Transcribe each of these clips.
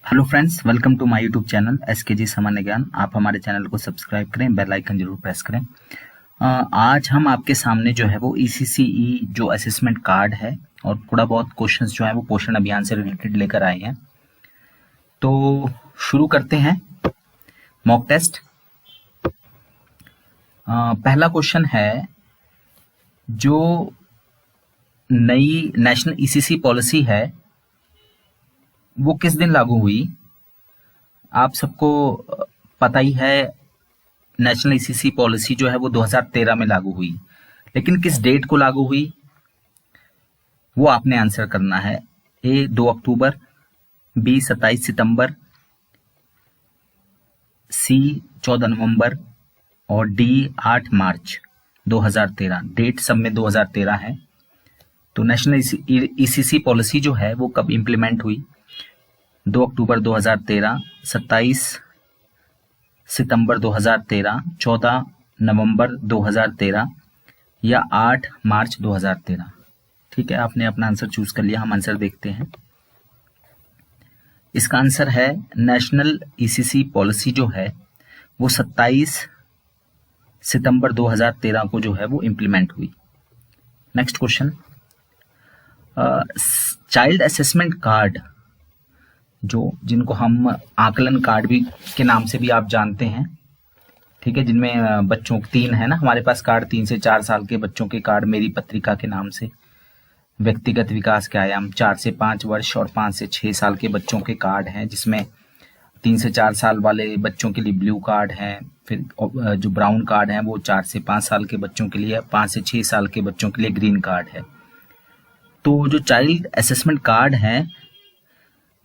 Hello friends, welcome to my YouTube channel SKG सामान्य ज्ञान। आप हमारे चैनल को सब्सक्राइब करें, बेल आइकन जरूर प्रेस करें। आज हम आपके सामने जो है वो ईसीसीई जो असेसमेंट कार्ड है और थोड़ा बहुत क्वेश्चंस जो है वो पोषण अभियान से रिलेटेड लेकर आए हैं। तो शुरू करते हैं मॉक टेस्ट। पहला क्वेश्चन है, जो नई नेशनल ईसीसी पॉलिसी है वो किस दिन लागू हुई? आप सबको पता ही है, नेशनल ईसीसी पॉलिसी जो है वो 2013 में लागू हुई, लेकिन किस डेट को लागू हुई वो आपने आंसर करना है। ए 2 अक्टूबर, बी 27 सितंबर, सी 14 नवंबर और डी 8 मार्च 2013। डेट सब में 2013 है। तो नेशनल ईसीसी पॉलिसी जो है वो कब इंप्लीमेंट हुई? 2 अक्टूबर 2013, 27 सितंबर 2013, 14 नवंबर 2013 या 8 मार्च 2013। ठीक है, आपने अपना आंसर चूज कर लिया। हम आंसर देखते हैं। इसका आंसर है नेशनल ईसीसी पॉलिसी जो है वो 27 सितंबर 2013 को जो है वो इंप्लीमेंट हुई। Next question, child assessment card जिनको हम आकलन कार्ड भी के नाम से भी आप जानते हैं, ठीक है, जिनमें बच्चों 3 है ना हमारे पास कार्ड, 3 से 4 साल के बच्चों के कार्ड मेरी पत्रिका के नाम से, व्यक्तिगत विकास के आयाम 4 से 5 वर्ष और 5 से 6 साल के बच्चों के कार्ड हैं, जिसमें 3 से 4 साल वाले बच्चों के लिए ब्लू कार्ड है, फिर जो ब्राउन कार्ड है वो 4 से 5 साल के बच्चों के लिए, 5 से 6 साल के बच्चों के लिए ग्रीन कार्ड है। तो जो चाइल्ड असेसमेंट कार्ड है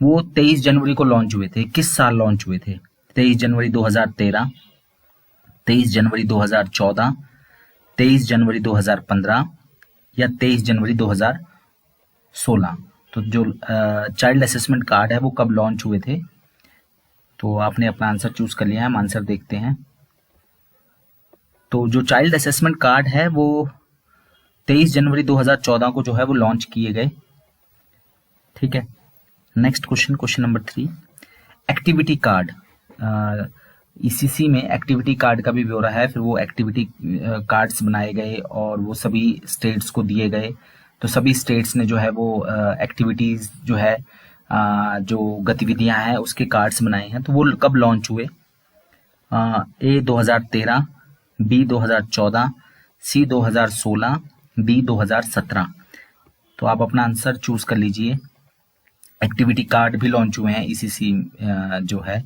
वो 23 जनवरी को लॉन्च हुए थे। किस साल लॉन्च हुए थे? 23 जनवरी 2013, 23 जनवरी 2014, 23 जनवरी 2015 या 23 जनवरी 2016। तो जो चाइल्ड असेसमेंट कार्ड है वो कब लॉन्च हुए थे? तो आपने अपना आंसर चूज कर लिया है। हम आंसर देखते हैं। तो जो चाइल्ड असेसमेंट कार्ड है वो 23 जनवरी 2014 को जो है वो लॉन्च किए गए। ठीक है, next question, question number 3, activity card. ECC में एक्टिविटी कार्ड का भी ब्यौरा है, फिर वो एक्टिविटी कार्ड्स बनाए गए और वो सभी स्टेट्स को दिए गए। तो सभी स्टेट्स ने जो है वो एक्टिविटीज जो है जो गतिविधियां हैं उसके कार्ड्स बनाए हैं। तो वो कब लॉन्च हुए? ए 2013, बी 2014, सी 2016, डी 2017। तो आप अपना आंसर चूज कर लीजिए। एक्टिविटी कार्ड भी लॉन्च हुए हैं ईसीसी जो है।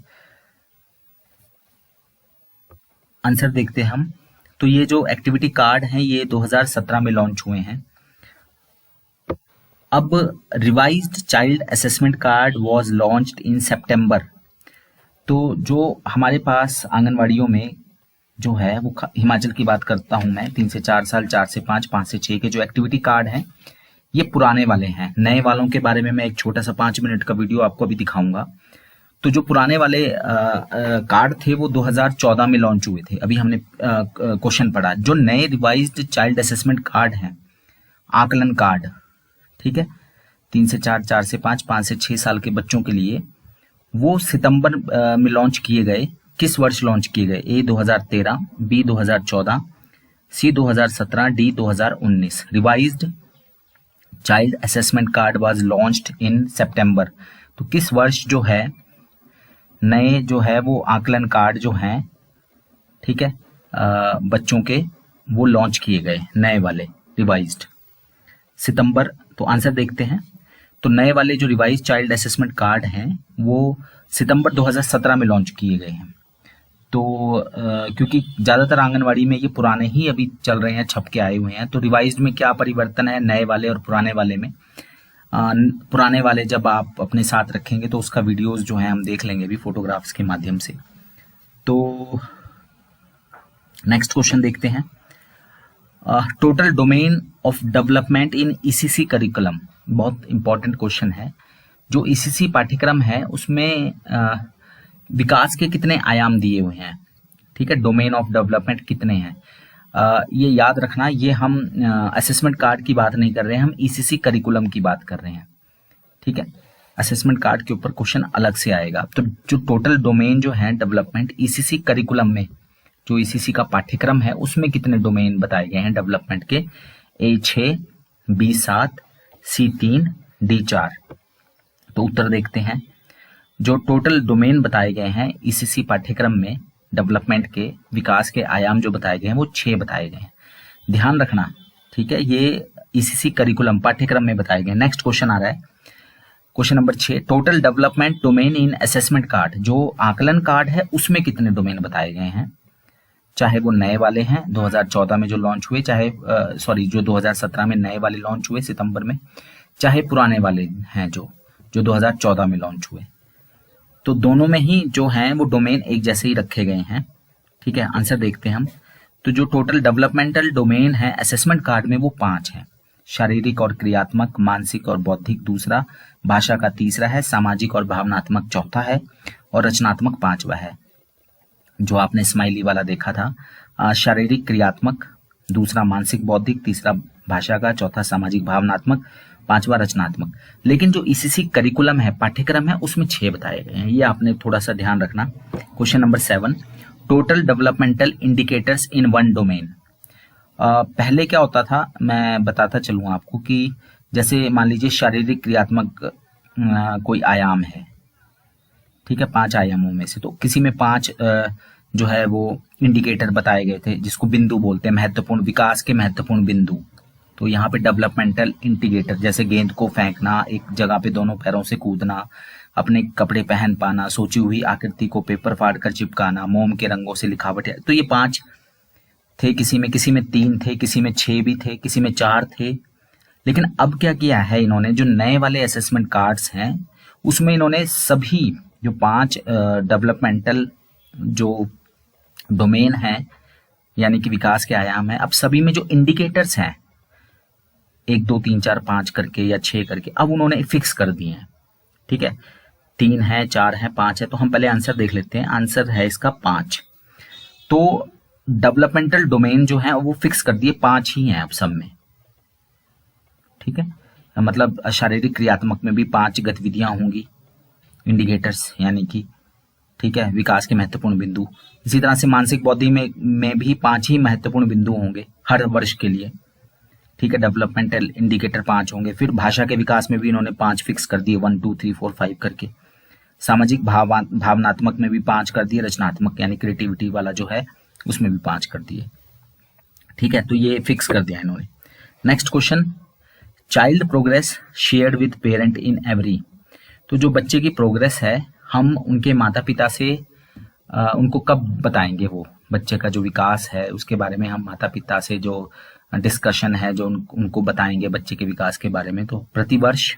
आंसर देखते हैं हम। तो ये जो एक्टिविटी कार्ड हैं ये 2017 में लॉन्च हुए हैं। अब revised child assessment card was launched in सितंबर। तो जो हमारे पास आंगनवाड़ियों में जो है वो हिमाचल की बात करता हूं मैं, 3 से 4 साल, 4 से 5, 5 से 6 के जो एक्टिविटी कार्ड हैं ये पुराने वाले हैं। नए वालों के बारे में मैं एक छोटा सा 5 मिनट का वीडियो आपको अभी दिखाऊंगा। तो जो पुराने वाले कार्ड थे वो 2014 में लॉन्च हुए थे। अभी हमने क्वेश्चन पढ़ा। जो नए रिवाइज्ड चाइल्ड असेसमेंट कार्ड हैं, आकलन कार्ड, ठीक है, 3 से 4, 4 से 5, 5 से 6 साल के बच्चों के लिए, वो सितंबर में लॉन्च किए गए। किस वर्ष लॉन्च किए गए? A 2013, B 2014, C 2017, D 2019। Revised child assessment card was launched in सितंबर। तो किस वर्ष जो है नए जो है वो आकलन कार्ड जो हैं, ठीक है, बच्चों के, वो लॉन्च किए गए, नए वाले रिवाइज्ड सितंबर। तो आंसर देखते हैं। तो नए वाले जो रिवाइज चाइल्ड असेसमेंट कार्ड हैं वो सितंबर 2017 में लॉन्च किए गए हैं। तो क्योंकि ज़्यादातर आंगनवाड़ी में ये पुराने ही अभी चल रहे हैं, छप के आए हुए हैं। तो रिवाइज्ड में क्या परिवर्तन है नए वाले और पुराने वाले में? पुराने वाले जब आप अपने साथ रखेंगे तो उसका वीडियोस जो है हम देख लेंगे भी फोटोग्राफ्स के माध्यम से। तो नेक्स्ट क्वेश्चन देखते हैं। Total domain of development in ECC curriculum, बहुत इंपॉर्टेंट क्वेश्चन है। जो ईसीसी पाठ्यक्रम है उसमें विकास के कितने आयाम दिए हुए हैं? ठीक है, डोमेन ऑफ डेवलपमेंट कितने हैं? ये याद रखना, ये हम असेसमेंट कार्ड की बात नहीं कर रहे हैं, हम ईसीसी करिकुलम की बात कर रहे हैं। ठीक है, असेसमेंट कार्ड के ऊपर क्वेश्चन अलग से आएगा। तो जो टोटल डोमेन जो है डेवलपमेंट ईसीसी करिकुलम में, जो ईसीसी का पाठ्यक्रम है उसमें कितने डोमेन बताए गए हैं डेवलपमेंट के? A6, B7, C3, D4। तो उत्तर देखते हैं। जो टोटल डोमेन बताए गए हैं ईसीसी पाठ्यक्रम में डेवलपमेंट के विकास के आयाम जो बताए गए हैं वो 6 बताए गए हैं। ध्यान रखना, ठीक है, ये ईसीसी करिकुलम पाठ्यक्रम में बताए गए। नेक्स्ट क्वेश्चन आ रहा है, question number 6, total development domain in assessment card, जो आकलन कार्ड है उसमें कितने डोमेन बताए गए हैं? चाहे वो नए वाले हैं 2014 में जो लॉन्च हुए, चाहे जो 2017 में नए वाले लॉन्च हुए सितंबर में, चाहे पुराने वाले हैं जो 2014 में लॉन्च हुए। तो दोनों में ही जो हैं वो डोमेन एक जैसे ही रखे गए हैं। ठीक है, आंसर देखते हैं हम। तो जो टोटल डेवलपमेंटल डोमेन है असेसमेंट कार्ड में वो 5 है। शारीरिक और क्रियात्मक, मानसिक और बौद्धिक दूसरा, भाषा का तीसरा है, सामाजिक और भावनात्मक चौथा है, और रचनात्मक 5वां है। जो आपने स्माइली वाला देखा था, शारीरिक क्रियात्मक, दूसरा मानसिक बौद्धिक, तीसरा भाषा का, चौथा सामाजिक भावनात्मक, 5वां रचनात्मक। लेकिन जो ईसीसी करिकुलम है, पाठ्यक्रम है, उसमें 6 बताए गए हैं। ये आपने थोड़ा सा ध्यान रखना। Question number 7, total developmental indicators in one domain. पहले क्या होता था, मैं बताता चलूँ आपको कि जैसे मान लीजिए शारीरिक क्रियात्मक कोई आयाम है, ठीक है, 5 आयामों में से, तो किसी में 5 जो है वो इंडिकेटर बताए गए थे जिसको बिंदु बोलते हैं, महत्वपूर्ण विकास के महत्वपूर्ण बिंदु। तो यहाँ पे डेवलपमेंटल इंडिकेटर जैसे गेंद को फेंकना, एक जगह पे दोनों पैरों से कूदना, अपने कपड़े पहन पाना, सोची हुई आकृति को पेपर फाड़ कर चिपकाना, मोम के रंगों से लिखावट, तो ये 5 थे। किसी में 3 थे, किसी में 6 भी थे, किसी में 4 थे। लेकिन अब क्या किया है इन्होंने, जो नए वाले असेसमेंट कार्ड्स हैं उसमें इन्होंने सभी जो 5 डेवलपमेंटल जो डोमेन है यानी कि विकास के आयाम है, अब सभी में जो इंडिकेटर्स हैं 1 2 3 4 5 करके या 6 करके, अब उन्होंने फिक्स कर दिए हैं। ठीक है, 3 है, 4 है, 5 है। तो हम पहले आंसर देख लेते हैं। आंसर है इसका 5। तो डेवलपमेंटल डोमेन जो है वो फिक्स कर दिए, 5 ही हैं अब सब में। ठीक है, मतलब शारीरिक क्रियात्मक में भी 5 गतिविधियां होंगी, इंडिकेटर्स यानी कि, ठीक है, विकास के महत्वपूर्ण बिंदु। इसी तरह से मानसिक बौद्धि में भी 5 ही महत्वपूर्ण बिंदु होंगे हर वर्ष के लिए। ठीक है, डेवलपमेंटल इंडिकेटर 5 होंगे। फिर भाषा के विकास में भी इन्होंने 5 फिक्स कर दिए, 1 2 3 4 5 करके। सामाजिक भावनात्मक में भी 5 कर दिए, रचनात्मक यानी क्रिएटिविटी वाला जो है उसमें भी 5 कर दिए। ठीक है, तो ये फिक्स कर दिया इन्होंने। Next question, child progress shared with parent in every. तो जो बच्चे की प्रोग्रेस है हम उनके माता पिता से उनको कब बताएंगे, वो बच्चे का जो विकास है उसके बारे में हम माता पिता से जो डिस्कशन है जो उनको बताएंगे बच्चे के विकास के बारे में। तो प्रतिवर्ष,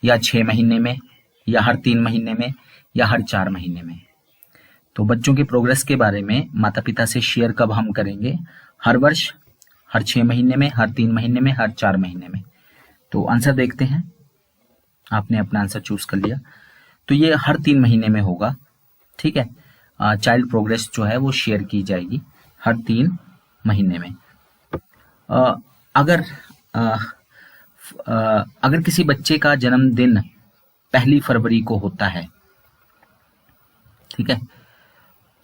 या 6 महीने में, या हर 3 महीने में, या हर 4 महीने में। तो बच्चों की प्रोग्रेस के बारे में माता पिता से शेयर कब हम करेंगे? हर वर्ष, हर 6 महीने में, हर 3 महीने में, हर 4 महीने में। तो आंसर देखते हैं। आपने अपना आंसर चूज कर लिया, तो ये हर 3 महीने में होगा। ठीक है, चाइल्ड प्रोग्रेस जो है वो शेयर की जाएगी हर 3 महीने में। अगर किसी बच्चे का जन्मदिन 1 फरवरी को होता है, ठीक है,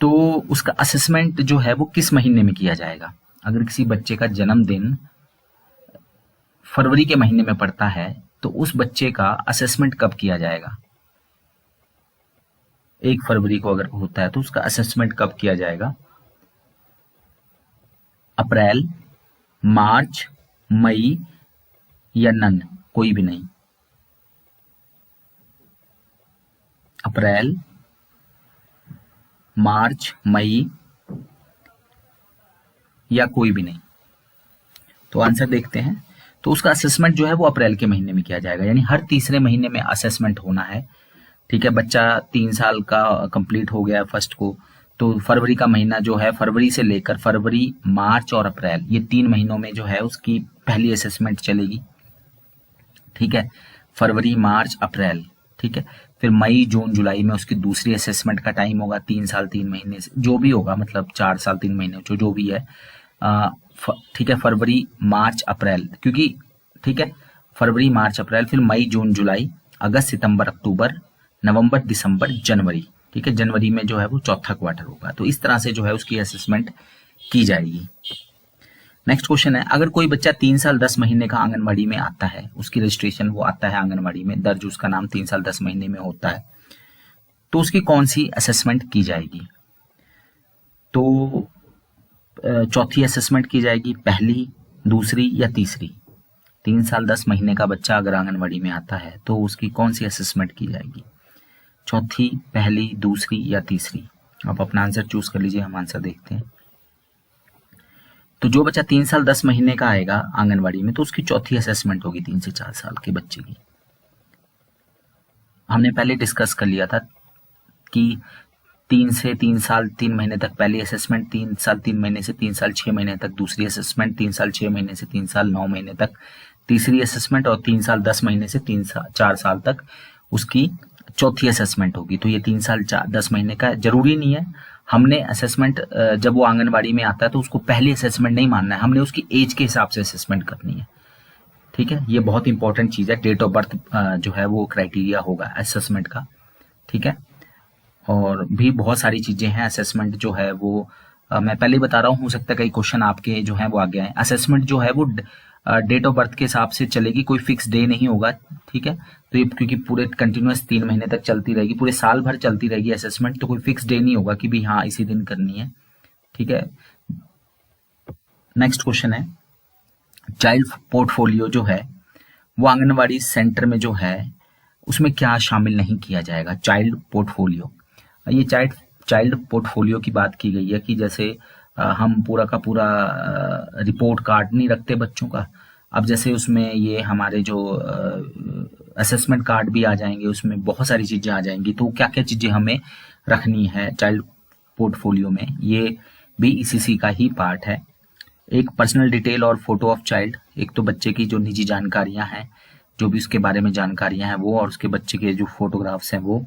तो उसका असेसमेंट जो है वो किस महीने में किया जाएगा? अगर किसी बच्चे का जन्मदिन फरवरी के महीने में पड़ता है तो उस बच्चे का असेसमेंट कब किया जाएगा? 1 फरवरी को अगर होता है तो उसका असेसमेंट कब किया जाएगा? अप्रैल, मार्च, मई या नन? कोई भी नहीं। अप्रैल, मार्च, मई या कोई भी नहीं। तो आंसर देखते हैं। तो उसका असेसमेंट जो है वो अप्रैल के महीने में किया जाएगा, यानी हर तीसरे महीने में असेसमेंट होना है। ठीक है, बच्चा 3 साल का कंप्लीट हो गया फर्स्ट को, तो फरवरी का महीना जो है, फरवरी से लेकर फरवरी, मार्च और अप्रैल, ये 3 महीनों में जो है उसकी पहली असेसमेंट चलेगी। ठीक है, फरवरी, मार्च, अप्रैल। ठीक है, फिर मई, जून, जुलाई में उसकी दूसरी असेसमेंट का टाइम होगा। 3 साल 3 महीने से जो भी होगा, मतलब 4 साल 3 महीने जो भी है। ठीक है, फरवरी, मार्च, अप्रैल, क्योंकि ठीक है, फरवरी, मार्च, अप्रैल, फिर मई, जून, जुलाई, अगस्त, सितंबर, अक्टूबर, नवंबर, दिसंबर, जनवरी। ठीक है, जनवरी में जो है वो चौथा क्वार्टर होगा। तो इस तरह से जो है उसकी असेसमेंट की जाएगी। नेक्स्ट क्वेश्चन है, अगर कोई बच्चा 3 साल 10 महीने का आंगनबाड़ी में आता है, उसकी रजिस्ट्रेशन वो आता है आंगनबाड़ी में, दर्ज उसका नाम 3 साल 10 महीने में होता है, तो उसकी कौन सी असेसमेंट की जाएगी? तो चौथी असेसमेंट की जाएगी, पहली, दूसरी या तीसरी? 3 साल 10 महीने का बच्चा अगर आंगनबाड़ी में आता है तो उसकी कौन सी असेसमेंट की जाएगी? चौथी, पहली, दूसरी या तीसरी? आप अपना आंसर चूज कर लीजिए, हम आंसर देखते हैं। तो जो बच्चा 3 साल 10 महीने का आएगा आंगनबाड़ी में तो उसकी चौथी असेसमेंट होगी 3 से 4 साल के बच्चे की। हमने पहले डिस्कस कर लिया था कि 3 से 3 साल 3 महीने तक पहली असेसमेंट, 3 साल 3 महीने से 3 साल 6 महीने तक दूसरी असेसमेंट, 3 साल 6 महीने से 3 साल 9 महीने तक तीसरी असेसमेंट, और 3 साल 10 महीने से 4 साल तक उसकी चौथी असेसमेंट होगी। तो ये 3 साल 10 महीने का जरूरी नहीं है। हमने असेसमेंट जब वो आंगनबाड़ी में आता है तो उसको पहली असेसमेंट नहीं मानना है, हमने उसकी एज के हिसाब से असेसमेंट करनी है। ठीक है, ये बहुत इंपॉर्टेंट चीज है। डेट ऑफ बर्थ जो है वो क्राइटेरिया होगा असेसमेंट का। ठीक है, और भी बहुत सारी चीजें हैं। असेसमेंट जो है वो मैं पहले ही बता रहा हूँ, हो सकता है कई क्वेश्चन आपके जो है वो आ गए हैं। असेसमेंट जो है वो डेट ऑफ बर्थ के हिसाब से चलेगी, कोई फिक्स डे नहीं होगा। ठीक है, तो ये क्योंकि पूरे कंटिन्यूअस 3 महीने तक चलती रहेगी, पूरे साल भर चलती रहेगी असेसमेंट, तो कोई फिक्स डे नहीं होगा कि भी हाँ इसी दिन करनी है। ठीक है, नेक्स्ट क्वेश्चन है, चाइल्ड पोर्टफोलियो जो है वो आंगनबाड़ी सेंटर में जो है उसमें क्या शामिल नहीं किया जाएगा? चाइल्ड पोर्टफोलियो, ये चाइल्ड पोर्टफोलियो की बात की गई है कि जैसे हम पूरा का पूरा रिपोर्ट कार्ड नहीं रखते बच्चों का, अब जैसे उसमें ये हमारे जो असेसमेंट कार्ड भी आ जाएंगे, उसमें बहुत सारी चीजें आ जाएंगी। तो क्या क्या चीजें हमें रखनी है चाइल्ड पोर्टफोलियो में, ये भी ईसीसी का ही पार्ट है। एक पर्सनल डिटेल और फोटो ऑफ चाइल्ड, एक तो बच्चे की जो निजी जानकारियां हैं, जो भी उसके बारे में जानकारियां हैं वो, और उसके बच्चे के जो फोटोग्राफ्स हैं वो।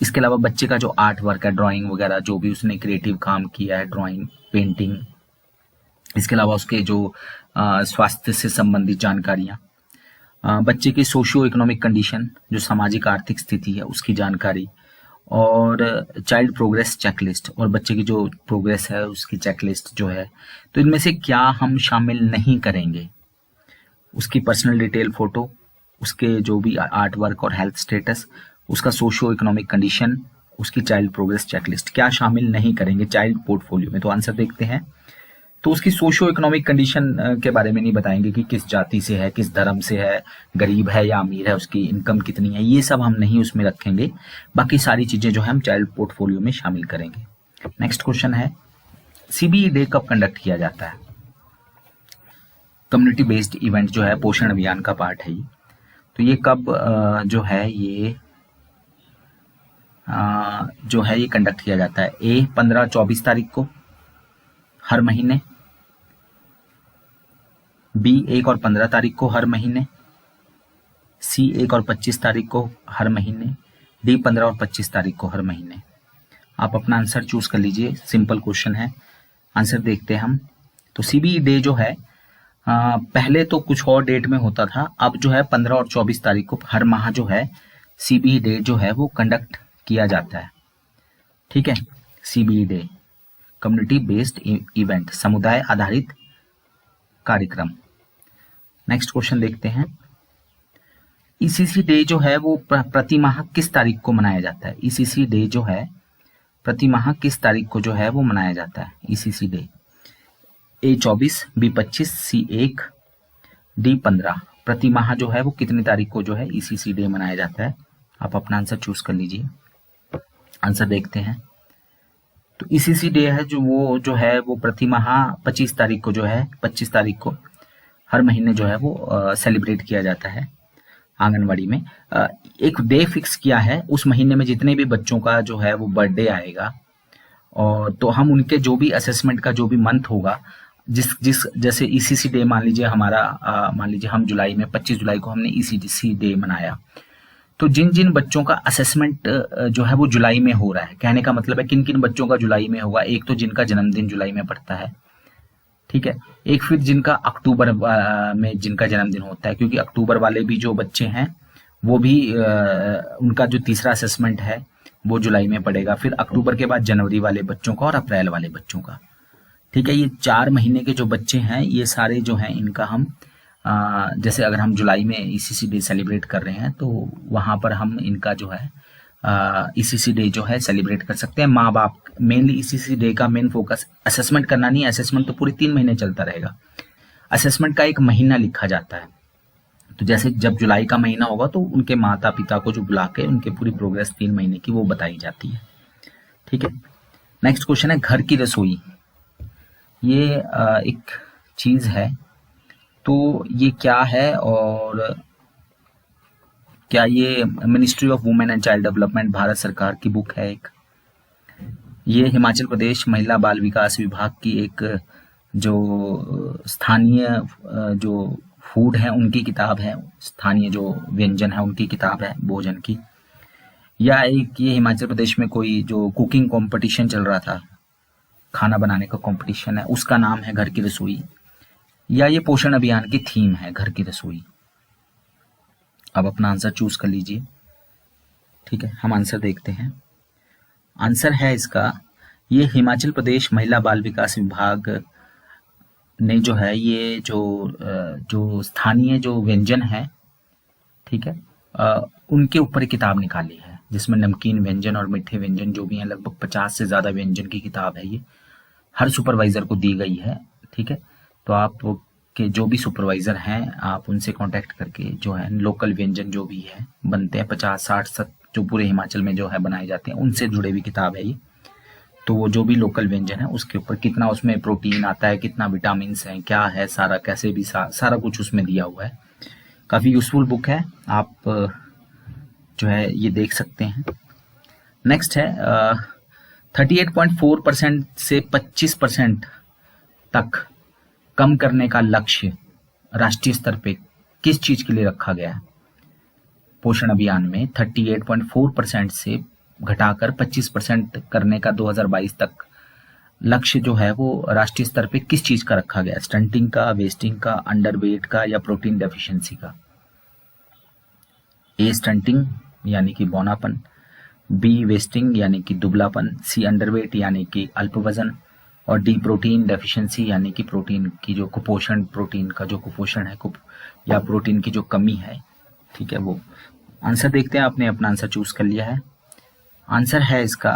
इसके अलावा बच्चे का जो आर्ट वर्क है, ड्राइंग वगैरह, जो भी उसने क्रिएटिव काम किया है, ड्राइंग, पेंटिंग। इसके अलावा उसके जो स्वास्थ्य से संबंधित जानकारियां, बच्चे की सोशियो इकोनॉमिक कंडीशन, जो सामाजिक आर्थिक स्थिति है उसकी जानकारी, और चाइल्ड प्रोग्रेस चेकलिस्ट, और बच्चे की जो प्रोग्रेस है उसकी चेकलिस्ट जो है। तो इनमें से क्या हम शामिल नहीं करेंगे? उसकी पर्सनल डिटेल, फोटो, उसके जो भी आर्ट वर्क और हेल्थ स्टेटस, उसका सोशियो इकोनॉमिक कंडीशन, उसकी चाइल्ड प्रोग्रेस चेकलिस्ट, क्या शामिल नहीं करेंगे चाइल्ड पोर्टफोलियो में? तो आंसर देखते हैं। तो उसकी सोशियो इकोनॉमिक कंडीशन के बारे में नहीं बताएंगे कि किस जाति से है, किस धर्म से है, गरीब है या अमीर है, उसकी इनकम कितनी है, ये सब हम नहीं उसमें रखेंगे। बाकी सारी चीजें जो है हम चाइल्ड पोर्टफोलियो में शामिल करेंगे। नेक्स्ट क्वेश्चन है, सीबीई डे कब कंडक्ट किया जाता है? कम्युनिटी बेस्ड इवेंट जो है पोषण अभियान का पार्ट है ये। तो ये कब जो है ये कंडक्ट किया जाता है? ए 15-24 तारीख को हर महीने, बी 1 और 15 तारीख को हर महीने, सी 1 और 25 तारीख को हर महीने, डी 15 और 25 तारीख को हर महीने। आप अपना आंसर चूज कर लीजिए, सिंपल क्वेश्चन है। आंसर देखते हैं हम। तो सीबीई डे जो है पहले तो कुछ और डेट में होता था, अब जो है 15 और 24 तारीख को हर माह जो है सीबीई डे जो है वो कंडक्ट किया जाता है। ठीक है, CBE day community based event, समुदाय आधारित कार्यक्रम। नेक्स्ट क्वेश्चन देखते हैं, ईसीसी डे जो है वो प्रति माह किस तारीख को मनाया जाता है? ईसीसी डे जो है प्रति माह किस तारीख को जो है वो मनाया जाता है? ईसीसी डे ए 24, बी 25, सी 1, डी 15। प्रति माह जो है वो कितनी तारीख को जो है ईसीसी डे मनाया जाता है? आप अपना आंसर चूज कर लीजिए। आंसर देखते हैं। तो ईसीसी डे है जो है वो प्रति माह 25 तारीख को जो है 25 तारीख को हर महीने जो है वो सेलिब्रेट किया जाता है आंगनवाड़ी में। एक डे फिक्स किया है, उस महीने में जितने भी बच्चों का जो है वो बर्थडे आएगा, और तो हम उनके जो भी असेसमेंट का जो भी मंथ होगा, जिस जैसे ईसीसी डे मान लीजिए हमारा, मान लीजिए हम जुलाई में 25 जुलाई को हमने ईसीसी डे मनाया, तो जिन जिन बच्चों का असेसमेंट जो है वो जुलाई में हो रहा है, कहने का मतलब है किन किन बच्चों का जुलाई में होगा। एक तो जिनका जन्मदिन जुलाई में पड़ता है, ठीक है, एक फिर जिनका अक्टूबर में जिनका जन्मदिन होता है, क्योंकि अक्टूबर वाले भी जो बच्चे हैं वो भी उनका जो तीसरा असेसमेंट है वो जुलाई में पड़ेगा। फिर अक्टूबर के बाद जनवरी वाले बच्चों का और अप्रैल वाले बच्चों का। ठीक है, ये 4 महीने के जो बच्चे हैं ये सारे जो हैं इनका हम जैसे अगर हम जुलाई में ईसीसी डे सेलिब्रेट कर रहे हैं तो वहाँ पर हम इनका जो है ईसीसी डे जो है सेलिब्रेट कर सकते हैं। माँ बाप मेनली ईसीसी डे का मेन फोकस असेसमेंट करना नहीं है, असेसमेंट तो पूरे 3 महीने चलता रहेगा। असेसमेंट का एक महीना लिखा जाता है, तो जैसे जब जुलाई का महीना होगा तो उनके माता पिता को जो बुला के उनके पूरी प्रोग्रेस 3 महीने की वो बताई जाती है। ठीक है, नेक्स्ट क्वेश्चन है घर की रसोई। ये एक चीज है, तो ये क्या है और क्या ये ministry of women and child development Bharat सरकार की बुक है एक। ये हिमाचल प्रदेश महिला बाल विकास विभाग की एक जो स्थानीय जो फूड है उनकी किताब है, स्थानीय जो व्यंजन है उनकी किताब है भोजन की। या एक ये हिमाचल प्रदेश में कोई जो कुकिंग कंपटीशन चल रहा था, खाना बनाने का कंपटीशन है, उसका नाम है घर की रसोई। या ये पोषण अभियान की थीम है घर की रसोई। अब अपना आंसर चूज कर लीजिए। ठीक है, हम आंसर देखते हैं। आंसर है इसका, ये हिमाचल प्रदेश महिला बाल विकास विभाग ने जो है ये जो स्थानीय जो व्यंजन है, ठीक है, उनके ऊपर किताब निकाली है जिसमें नमकीन व्यंजन और मीठे व्यंजन जो भी हैं, लगभग 50 से ज्यादा व्यंजन की किताब है। ये हर सुपरवाइजर को दी गई है। ठीक है, तो आप के जो भी सुपरवाइजर हैं आप उनसे कांटेक्ट करके जो है लोकल व्यंजन जो भी है बनते हैं 50, 60, 70 जो पूरे हिमाचल में जो है बनाए जाते हैं उनसे जुड़े हुई किताब है ये। तो वो जो भी लोकल व्यंजन है उसके ऊपर कितना उसमें प्रोटीन आता है, कितना विटामिन है, क्या है, सारा कैसे भी सारा कुछ उसमें दिया हुआ है। काफी यूजफुल बुक है, आप जो है ये देख सकते हैं। नेक्स्ट है 38.4% से 25% तक कम करने का लक्ष्य राष्ट्रीय स्तर पे किस चीज के लिए रखा गया है। पोषण अभियान में 38.4% से घटाकर 25% करने का 2022 तक लक्ष्य जो है वो राष्ट्रीय स्तर पे किस चीज का रखा गया है। स्टंटिंग का, वेस्टिंग का, अंडरवेट का या प्रोटीन डेफिशिएंसी का। ए स्टंटिंग यानी कि बौनापन, बी वेस्टिंग यानी कि दुबलापन, सी अंडरवेट यानी कि अल्प वजन और डी प्रोटीन डेफिशिएंसी यानी कि प्रोटीन की जो कुपोषण, प्रोटीन का जो कुपोषण है या प्रोटीन की जो कमी है। ठीक है, वो आंसर देखते हैं। आपने अपना आंसर चूज कर लिया है। आंसर है इसका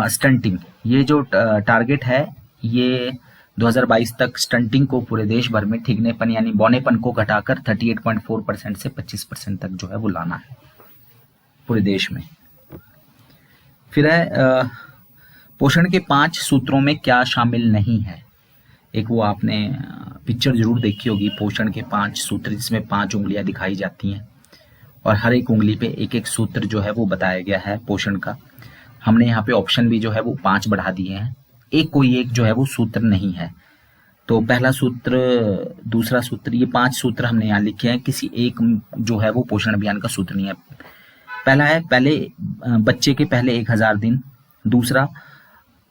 स्टंटिंग। ये जो टारगेट है ये 2022 तक स्टंटिंग को पूरे देश भर में ठिगनेपन यानी बौनेपन को घटाकर 38.4% से 25% तक जो है वो लाना है पूरे देश में। फिर है पोषण के 5 सूत्रों में क्या शामिल नहीं है। एक वो आपने पिक्चर जरूर देखी होगी, पोषण के 5 सूत्र, जिसमें 5 उंगलियां दिखाई जाती हैं और हर एक उंगली पे एक एक सूत्र जो है वो बताया गया है पोषण का। हमने यहाँ पे ऑप्शन भी जो है वो 5 बढ़ा दिए हैं, कोई एक जो है वो सूत्र नहीं है। तो पहला सूत्र, दूसरा सूत्र, ये 5 सूत्र हमने यहाँ लिखे हैं, किसी एक जो है वो पोषण अभियान का सूत्र नहीं है। पहला है पहले बच्चे के पहले 1000 दिन, दूसरा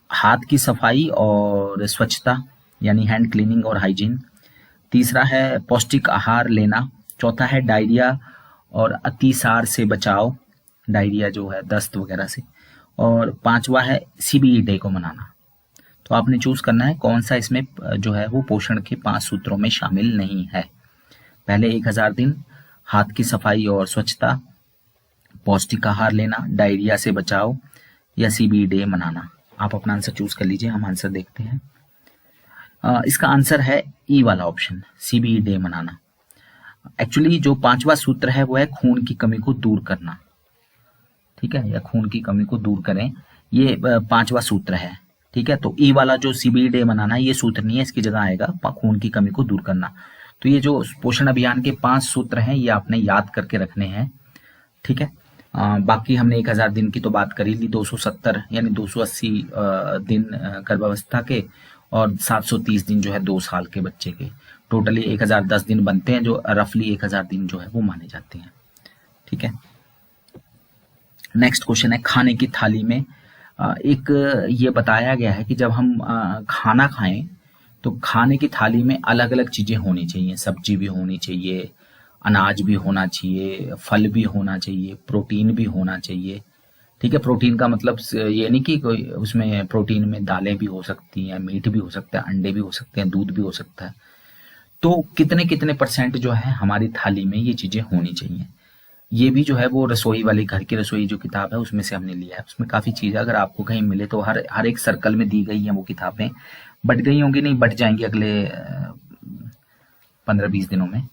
हाथ की सफाई और स्वच्छता यानी हैंड क्लीनिंग और हाइजीन, तीसरा है पौष्टिक आहार लेना, चौथा है डायरिया और अतिसार से बचाव, डायरिया जो है दस्त वगैरह से, और 5वां है सीबीई डे को मनाना। तो आपने चूज करना है कौन सा इसमें जो है वो पोषण के 5 सूत्रों में शामिल नहीं है। पहले 1000 दिन, हाथ की सफाई और स्वच्छता, पौष्टिक आहार लेना, डायरिया से बचाव या सीबीई डे मनाना। आप अपना आंसर चूज कर लीजिए, हम आंसर देखते हैं। इसका आंसर है ई वाला ऑप्शन, सीबीई डे मनाना। एक्चुअली जो 5वां सूत्र है वो है खून की कमी को दूर करना। ठीक है, या खून की कमी को दूर करें, ये 5वां सूत्र है। ठीक है, तो ई वाला जो सीबीई डे मनाना ये सूत्र नहीं है, इसकी जगह आएगा खून की कमी को दूर करना। तो ये जो पोषण अभियान के 5 सूत्र हैं ये आपने याद करके रखने हैं। ठीक है, बाकी हमने 1000 दिन की तो बात करी ली, 270 यानी 280 दिन गर्भावस्था के और 730 दिन जो है 2 साल के बच्चे के, टोटली 1010 दिन बनते हैं, जो रफली 1000 दिन जो है वो माने जाते हैं। ठीक है, नेक्स्ट क्वेश्चन है खाने की थाली में। एक ये बताया गया है कि जब हम खाना खाएं तो खाने की थाली में अलग अलग चीजें होनी चाहिए, सब्जी भी होनी चाहिए अनाज भी होना चाहिए, फल भी होना चाहिए, प्रोटीन भी होना चाहिए। ठीक है, प्रोटीन का मतलब ये नहीं कि कोई उसमें प्रोटीन में दालें भी हो सकती हैं, मीट भी हो सकता है, अंडे भी हो सकते हैं, दूध भी हो सकता है। तो कितने कितने परसेंट जो है हमारी थाली में ये चीजें होनी चाहिए। ये भी जो है वो रसोई वाली, घर की रसोई जो किताब है उसमें से हमने लिया है। उसमें काफी चीजें अगर आपको कहीं मिले तो हर हर एक सर्कल में दी गई हैं वो किताबें। बट गई होंगी नहीं, बट जाएंगी अगले 15-20 दिनों में,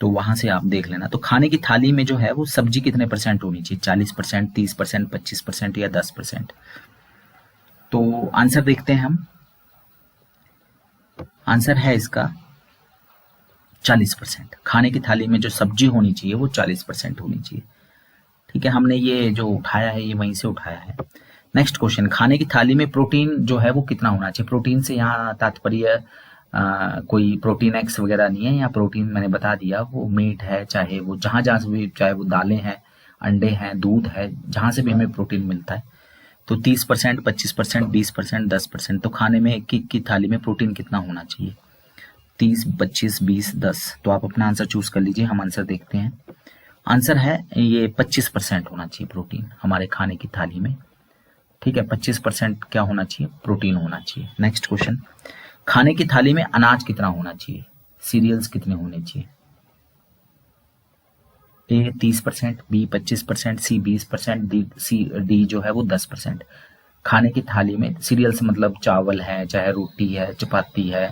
तो वहां से आप देख लेना। तो खाने की थाली में जो है वो सब्जी कितने परसेंट होनी चाहिए, 40%, 30%, 25% या 10%। तो आंसर देखते हैं हम। आंसर है इसका 40%। खाने की थाली में जो सब्जी होनी चाहिए वो 40% होनी चाहिए। ठीक है, हमने ये जो उठाया है ये वहीं से उठाया है। नेक्स्ट क्वेश्चन, खाने की थाली में प्रोटीन जो है वो कितना होना चाहिए। प्रोटीन से यहाँ तात्पर्य कोई प्रोटीन एक्स वगैरह नहीं है। यहाँ प्रोटीन मैंने बता दिया, वो मीट है, चाहे वो जहां जहां से भी, चाहे वो दालें हैं, अंडे हैं, दूध है, जहां से भी हमें प्रोटीन मिलता है। तो 30%, 25%, 20%, 10%। तो खाने में एक की थाली में प्रोटीन कितना होना चाहिए, 30, 25, 20, 10। तो आप अपना आंसर चूज कर लीजिए, हम आंसर देखते हैं। आंसर है ये 25% होना चाहिए प्रोटीन हमारे खाने की थाली में। ठीक है, 25% क्या होना चाहिए, प्रोटीन होना चाहिए। नेक्स्ट क्वेश्चन, खाने की थाली में अनाज कितना होना चाहिए, सीरियल्स कितने होने चाहिए। ए 30%, बी 25%, सी 20%, डी जो है वो 10%। खाने की थाली में सीरियल्स मतलब चावल है, चाहे रोटी है, चपाती है,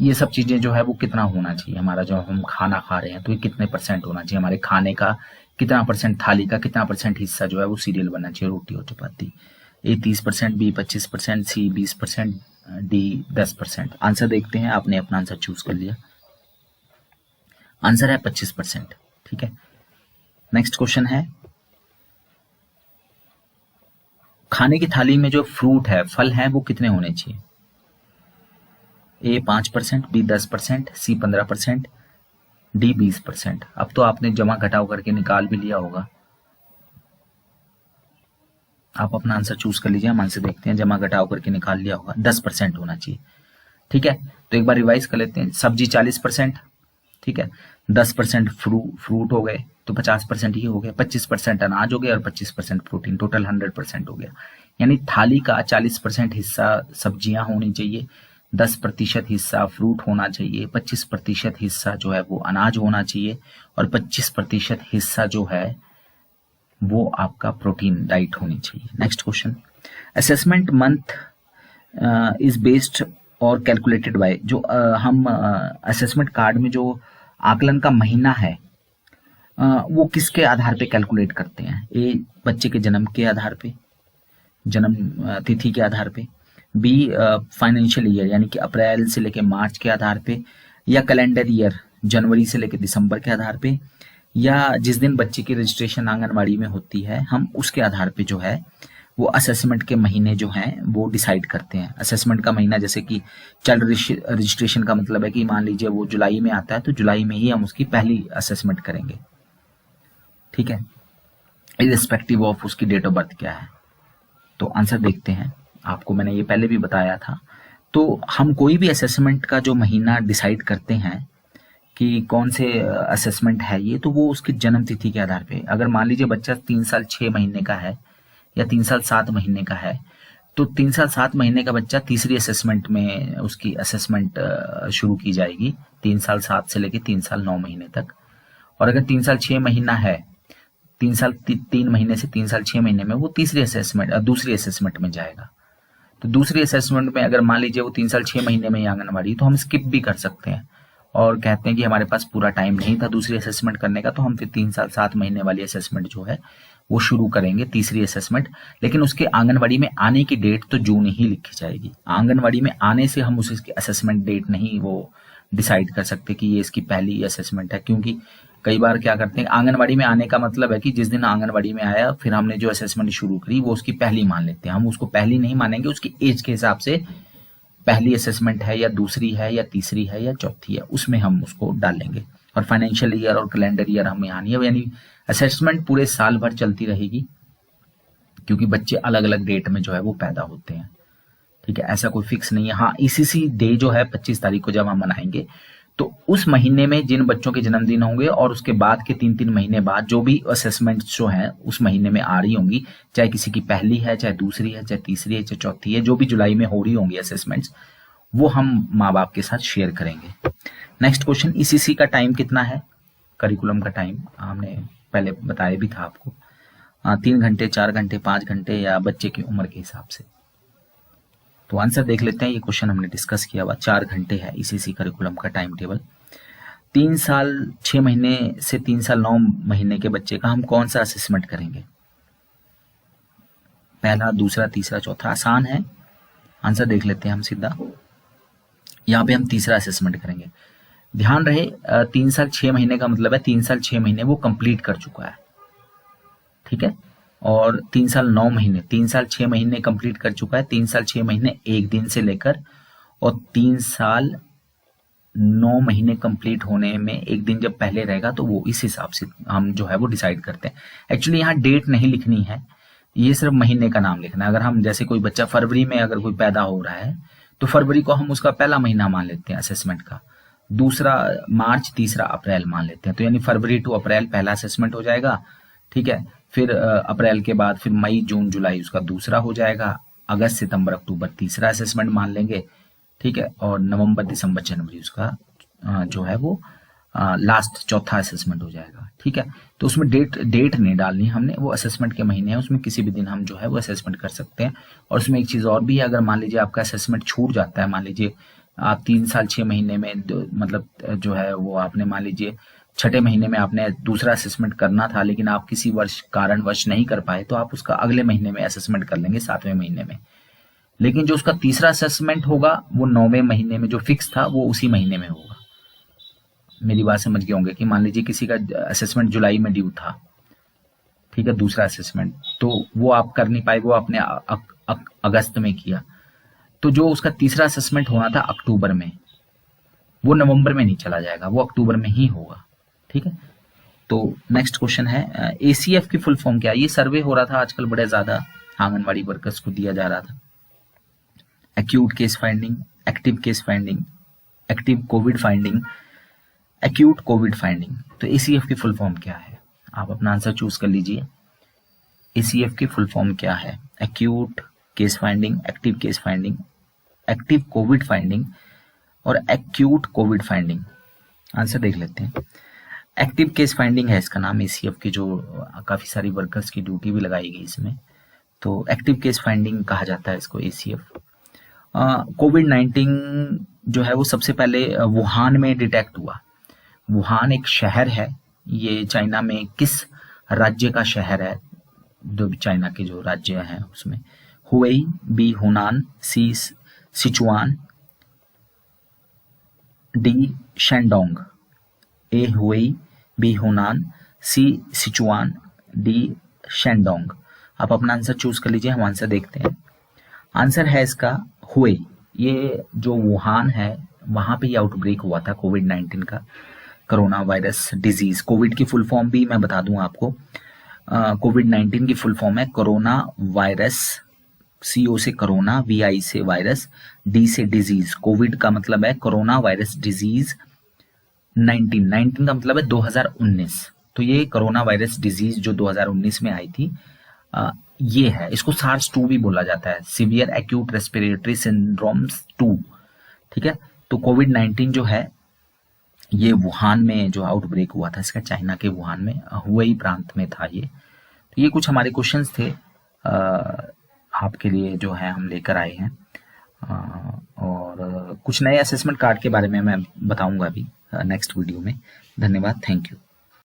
ये सब चीजें जो है वो कितना होना चाहिए हमारा, जो हम खाना खा रहे हैं तो ये कितने परसेंट होना चाहिए, हमारे खाने का कितना परसेंट, थाली का कितना परसेंट हिस्सा जो है वो सीरियल बनना चाहिए, रोटी और चपाती। ए 30%, बी 25%, सी 20%, डी 10%। आंसर देखते हैं, आपने अपना आंसर चूज कर लिया। आंसर है 25%। ठीक है, नेक्स्ट क्वेश्चन है, खाने की थाली में जो फ्रूट है, फल है, वो कितने होने चाहिए। ए 5%, बी 10%, सी 15%, डी 20%। अब तो आपने जमा घटाव करके निकाल भी लिया होगा, आप अपना आंसर चूज कर लीजिए, हम आंसर देखते हैं। जमा घटाव करके निकाल लिया होगा, 10% होना चाहिए। ठीक है, तो एक बार रिवाइज कर लेते हैं। सब्जी 40%, ठीक है, 10% फ्रूट हो गए, तो 50% ये हो गया, 25% अनाज हो गया और 25% प्रोटीन, टोटल 100% हो गया। यानी थाली का 40% हिस्सा सब्जियां होनी चाहिए, 10% हिस्सा फ्रूट होना चाहिए, 25% हिस्सा जो है वो अनाज होना चाहिए और 25% हिस्सा जो है वो आपका प्रोटीन डाइट होनी चाहिए। Next question, assessment month is based और कैलकुलेटेड बाय, जो हम असेसमेंट कार्ड में जो आकलन का महीना है वो किसके आधार पे कैलकुलेट करते हैं। ए बच्चे के जन्म के आधार पे, जन्म तिथि के आधार पे, बी फाइनेंशियल ईयर यानी कि अप्रैल से लेके मार्च के आधार पे, या कैलेंडर ईयर जनवरी से लेके दिसंबर के आधार पे, या जिस दिन बच्चे की रजिस्ट्रेशन आंगनवाड़ी में होती है हम उसके आधार पे जो है वो असेसमेंट के महीने जो हैं वो डिसाइड करते हैं। असेसमेंट का महीना जैसे कि चाइल्ड रजिस्ट्रेशन का मतलब है कि मान लीजिए वो जुलाई में आता है तो जुलाई में ही हम उसकी पहली असेसमेंट करेंगे। ठीक है, इर्रिस्पेक्टिव ऑफ उसकी डेट ऑफ बर्थ क्या है। तो आंसर देखते हैं, आपको मैंने ये पहले भी बताया था। तो हम कोई भी असेसमेंट का जो महीना डिसाइड करते हैं कि कौन से असेसमेंट है ये, तो वो उसकी जन्म तिथि के आधार पे। अगर मान लीजिए बच्चा 3 साल 6 महीने का है या 3 साल 7 महीने का है, तो 3 साल 7 महीने का बच्चा तीसरी असेसमेंट में उसकी असेसमेंट शुरू की जाएगी, 3 साल 7 से लेके 3 साल 9 महीने तक। और अगर 3 साल 6 महीना है, 3 साल 3 महीने से 3 साल 6 महीने में, वो तीसरी असेसमेंट दूसरी असेसमेंट में जाएगा। तो दूसरी असेसमेंट में अगर मान लीजिए वो 3 साल 6 महीने में ही आंगनवाड़ी, तो हम स्किप भी कर सकते हैं और कहते हैं कि हमारे पास पूरा टाइम नहीं था दूसरी असेसमेंट करने का, तो हम फिर 3 साल 7 महीने वाली असेसमेंट जो है वो शुरू करेंगे, तीसरी असेसमेंट। लेकिन उसके आंगनवाड़ी में आने की डेट तो जून ही लिखी जाएगी। आंगनवाड़ी में आने से हम उसकी असेसमेंट डेट नहीं वो डिसाइड कर सकते कि ये इसकी पहली असेसमेंट है, क्योंकि कई बार क्या करते हैं, आंगनवाड़ी में आने का मतलब है कि जिस दिन आंगनवाड़ी में आया फिर हमने जो असेसमेंट शुरू करी वो उसकी पहली मान लेते हैं। हम उसको पहली नहीं मानेंगे, उसकी एज के हिसाब से पहली असेसमेंट है या दूसरी है या तीसरी है या चौथी है, उसमें हम उसको डालेंगे। और फाइनेंशियल ईयर और कैलेंडर ईयर हम यहाँ नहीं है, यानी असेसमेंट पूरे साल भर चलती रहेगी, क्योंकि बच्चे अलग अलग डेट में जो है वो पैदा होते हैं। ठीक है, ऐसा कोई फिक्स नहीं है। हाँ, इसी डे जो है 25 तारीख को जब हम मनाएंगे तो उस महीने में जिन बच्चों के जन्मदिन होंगे और उसके बाद के 3-3 महीने बाद जो भी असेसमेंट जो है उस महीने में आ रही होंगी, चाहे किसी की पहली है, चाहे दूसरी है, चाहे तीसरी है, चाहे चौथी है, जो भी जुलाई में हो रही होंगी असेसमेंट्स, वो हम माँ बाप के साथ शेयर करेंगे। नेक्स्ट क्वेश्चन, ईसीसी का टाइम कितना है? करिकुलम का टाइम हमने पहले बताया भी था आपको, 3 घंटे, 4 घंटे, 5 घंटे, या बच्चे की उम्र के हिसाब से। तो आंसर देख लेते हैं, ये क्वेश्चन हमने डिस्कस किया हुआ, 4 घंटे है ईसीसी करिकुलम का टाइम टेबल। 3 साल 6 महीने से 3 साल 9 महीने के बच्चे का हम कौन सा असेसमेंट करेंगे? पहला, दूसरा, तीसरा, चौथा? आसान है, आंसर देख लेते हैं हम सीधा। यहाँ पे हम तीसरा असेसमेंट करेंगे। ध्यान रहे 3 साल 6 महीने का मतलब है 3 साल 6 महीने वो कंप्लीट कर चुका है, ठीक है। और 3 साल 9 महीने, 3 साल 6 महीने कंप्लीट कर चुका है, 3 साल 6 महीने 1 दिन से लेकर और 3 साल 9 महीने कंप्लीट होने में 1 दिन जब पहले रहेगा तो वो इस हिसाब से हम जो है वो डिसाइड करते हैं। एक्चुअली यहाँ डेट नहीं लिखनी है, ये सिर्फ महीने का नाम लिखना है। अगर हम जैसे कोई बच्चा फरवरी में अगर कोई पैदा हो रहा है तो फरवरी को हम उसका पहला महीना मान लेते हैं असेसमेंट का, दूसरा मार्च, तीसरा अप्रैल मान लेते हैं। तो यानी फरवरी टू अप्रैल पहला असेसमेंट हो जाएगा, ठीक है। फिर अप्रैल के बाद फिर मई, जून, जुलाई उसका दूसरा हो जाएगा, अगस्त, सितंबर, अक्टूबर तीसरा असेसमेंट मान लेंगे, ठीक है। और नवंबर, दिसंबर, जनवरी उसका जो है वो लास्ट चौथा असेसमेंट हो जाएगा, ठीक है। तो उसमें डेट नहीं डालनी हमने, वो असेसमेंट के महीने हैं, उसमें किसी भी दिन हम जो है वो असेसमेंट कर सकते हैं। और उसमें एक चीज़ और भी है, अगर मान लीजिए आपका असेसमेंट छूट जाता है, मान लीजिए आप 3 साल 6 महीने में मतलब जो है वो आपने मान लीजिए 6ठे महीने में आपने दूसरा असेसमेंट करना था लेकिन आप किसी कारणवश नहीं कर पाए, तो आप उसका अगले महीने में असेसमेंट कर लेंगे 7वें महीने में। लेकिन जो उसका तीसरा असेसमेंट होगा वो 9वें महीने में जो फिक्स था वो उसी महीने में होगा। मेरी बात समझ गए होंगे कि मान लीजिए किसी का असेसमेंट जुलाई में ड्यू था, ठीक है, दूसरा असेसमेंट, तो वो आप कर नहीं पाए, वो आपने अगस्त में किया, तो जो उसका तीसरा असेसमेंट होना था अक्टूबर में, वो नवंबर में नहीं चला जाएगा, वो अक्टूबर में ही होगा, ठीक है। तो नेक्स्ट क्वेश्चन है, एसीएफ की फुल फॉर्म क्या है? ये सर्वे हो रहा था आजकल बड़े ज्यादा, आंगनवाड़ी वर्कर्स को दिया जा रहा था। Acute case finding, active case finding, active Covid finding, acute Covid finding. तो एसीएफ की फुल फॉर्म क्या है? आप अपना आंसर चूज कर लीजिए। एसीएफ की फुल फॉर्म क्या है? Acute case finding, active case finding, active Covid finding और एक्यूट कोविड फाइंडिंग। आंसर देख लेते हैं। एक्टिव केस फाइंडिंग है इसका नाम, एसीएफ की, जो काफी सारी वर्कर्स की ड्यूटी भी लगाई गई इसमें, तो एक्टिव केस फाइंडिंग कहा जाता है इसको, एसीएफ। कोविड-19 जो है वो सबसे पहले वुहान में डिटेक्ट हुआ। वुहान एक शहर है, ये चाइना में किस राज्य का शहर है? जो चाइना के जो राज्य हैं उसमें, हुबेई, बी हुनान, सी सिचुआन, डी शेंडोंग। ए हुबेई, बी हुनान, सी सिचुआन, डी शेंडोंग। आप अपना आंसर चूज कर लीजिए, हम आंसर देखते हैं। आंसर है इसका हुबेई। ये जो वुहान है वहां पे आउटब्रेक हुआ था कोविड-19 का, कोरोना वायरस डिजीज। कोविड की फुल फॉर्म भी मैं बता दूं आपको, कोविड-19 की फुल फॉर्म है कोरोना वायरस, सीओ से कोरोना, वीआई से वायरस, डी से डिजीज। कोविड का मतलब है कोरोना वायरस डिजीज, 19 का मतलब है 2019। तो ये कोरोना वायरस डिजीज जो 2019 में आई थी, ये है, इसको सार्स-2 भी बोला जाता है, सीवियर एक्यूट रेस्पिरेटरी सिंड्रोम्स 2, ठीक है। तो कोविड-19 जो है ये वुहान में जो आउटब्रेक हुआ था इसका, चाइना के वुहान में, हुबेई प्रांत में था ये। तो ये कुछ हमारे क्वेश्चंस थे आपके लिए जो है हम लेकर आए हैं, और कुछ नए असेसमेंट कार्ड के बारे में मैं बताऊंगा अभी नेक्स्ट वीडियो में। धन्यवाद, थैंक यू।